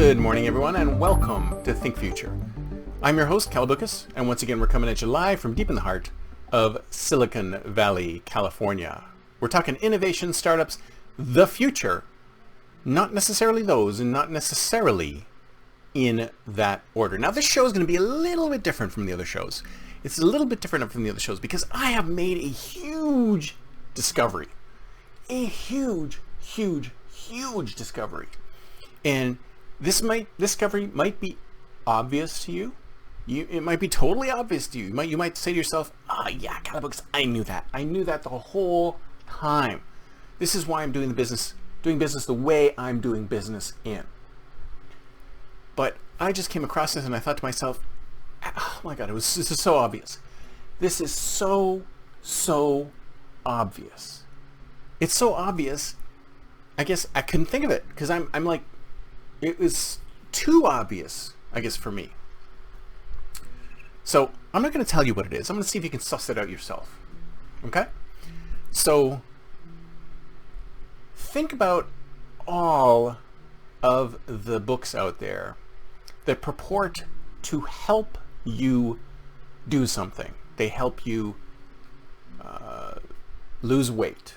Good morning, everyone, and welcome to Think Future. I'm your host, Cal Buckus, and once again, we're coming at you live from deep in the heart of Silicon Valley, California. We're talking innovation, startups, the future, not necessarily those, and not necessarily in that order. Now, this show is going to be a little bit different from the other shows. It's a little bit different from the other shows because I have made a huge discovery. A huge discovery. And this discovery might be obvious to you. It might be totally obvious to you. You might say to yourself, yeah, Cal Buckus, I knew that. I knew that the whole time. This is why I'm doing business the way I'm doing business in. But I just came across this and I thought to myself, oh my God, this is so obvious. This is so obvious. It's so obvious, I guess I couldn't think of it because I'm like, it was too obvious, I guess, for me. So I'm not going to tell you what it is. I'm going to see if you can suss it out yourself. Okay? So think about all of the books out there that purport to help you do something. They help you lose weight.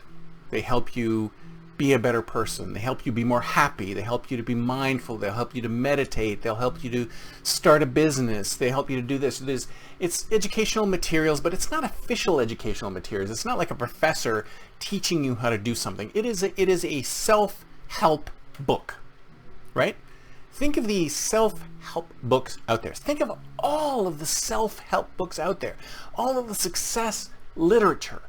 They help you be a better person. They help you be more happy. They help you to be mindful. They'll help you to meditate. They'll help you to start a business. They help you to do this. It's educational materials, but it's not official educational materials. It's not like a professor teaching you how to do something. It is a self-help book, right? Think of the self-help books out there. Think of all of the self-help books out there, all of the success literature,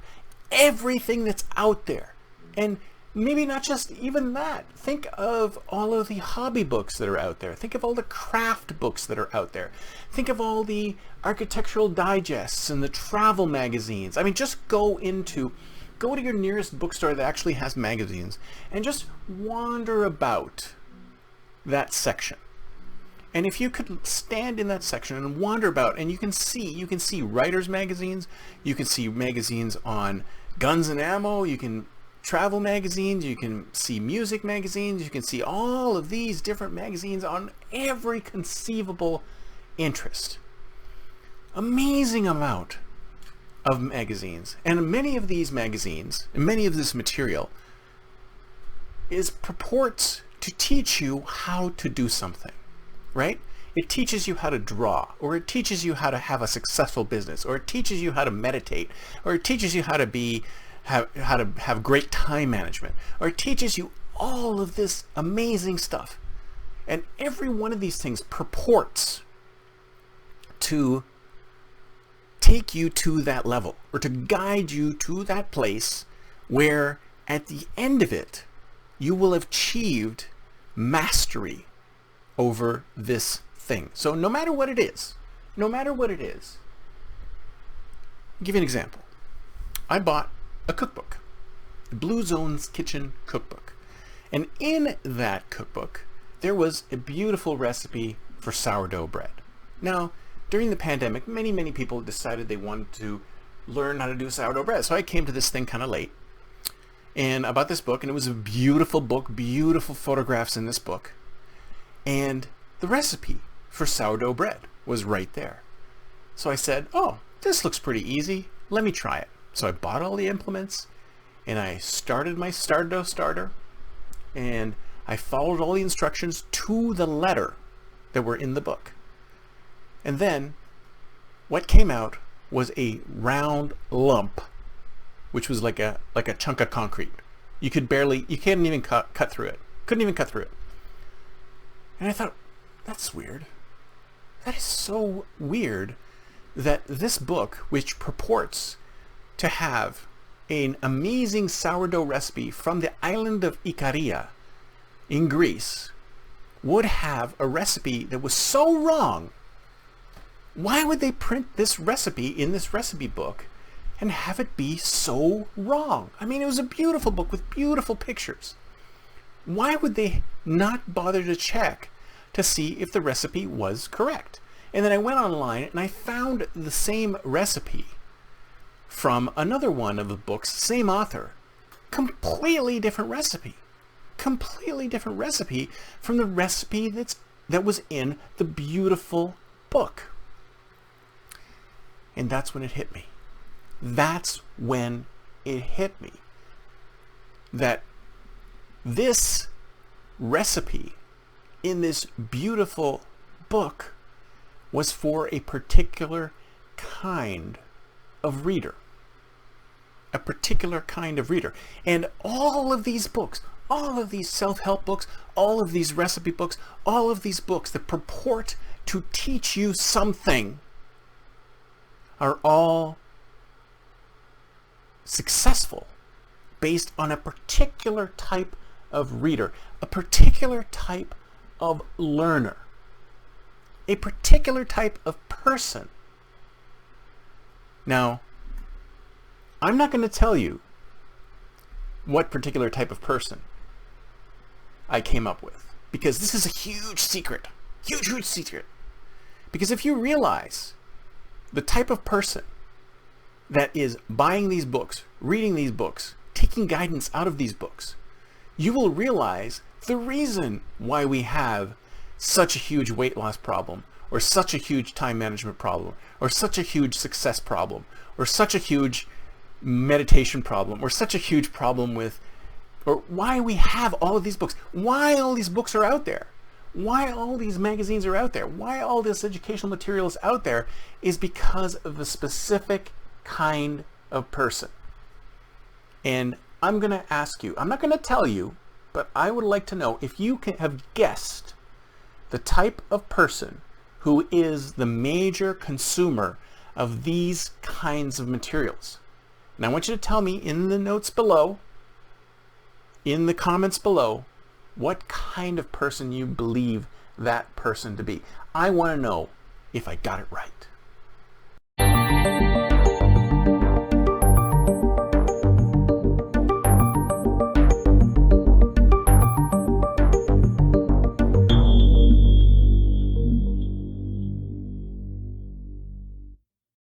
everything that's out there. And maybe not just even that. Think of all of the hobby books that are out there. Think of all the craft books that are out there. Think of all the architectural digests and the travel magazines. I mean, just go to your nearest bookstore that actually has magazines and just wander about that section. And if you could stand in that section and wander about, and you can see writers magazines, you can see magazines on guns and ammo, you can travel magazines, you can see music magazines, you can see all of these different magazines on every conceivable interest. Amazing amount of magazines. And many of these magazines, and many of this material purports to teach you how to do something, right? It teaches you how to draw, or it teaches you how to have a successful business, or it teaches you how to meditate, or it teaches you how to have great time management, or it teaches you all of this amazing stuff. And every one of these things purports to take you to that level, or to guide you to that place where at the end of it, you will have achieved mastery over this thing. So no matter what it is, I'll give you an example. I bought a cookbook, Blue Zone's Kitchen Cookbook. And in that cookbook, there was a beautiful recipe for sourdough bread. Now, during the pandemic, many people decided they wanted to learn how to do sourdough bread. So I came to this thing kind of late. And I bought this book, and it was a beautiful book, beautiful photographs in this book. And the recipe for sourdough bread was right there. So I said, oh, this looks pretty easy. Let me try it. So I bought all the implements and I started my sourdough starter and I followed all the instructions to the letter that were in the book. And then what came out was a round lump, which was like a chunk of concrete. You can't even cut through it. Couldn't even cut through it. And I thought, that's weird. That is so weird that this book, which purports to have an amazing sourdough recipe from the island of Ikaria in Greece, would have a recipe that was so wrong. Why would they print this recipe in this recipe book and have it be so wrong? I mean, it was a beautiful book with beautiful pictures. Why would they not bother to check to see if the recipe was correct? And then I went online and I found the same recipe from another one of the books, same author, completely different recipe from the recipe that's that was in the beautiful book. And that's when it hit me. That's when it hit me that this recipe in this beautiful book was for a particular kind of reader. A particular kind of reader. And all of these books, all of these self-help books, all of these recipe books, all of these books that purport to teach you something are all successful based on a particular type of reader, a particular type of learner, a particular type of person. Now, I'm not going to tell you what particular type of person I came up with, because this is a huge secret, huge secret. Because if you realize the type of person that is buying these books, reading these books, taking guidance out of these books, you will realize the reason why we have such a huge weight loss problem, or such a huge time management problem, or such a huge success problem, or such a huge meditation problem, or such a huge problem with, or why we have all of these books, why all these books are out there, why all these magazines are out there, why all this educational material is out there, is because of the specific kind of person. And I'm going to ask you, I'm not going to tell you, but I would like to know if you have guessed the type of person who is the major consumer of these kinds of materials. And I want you to tell me in the notes below, in the comments below, what kind of person you believe that person to be. I want to know if I got it right.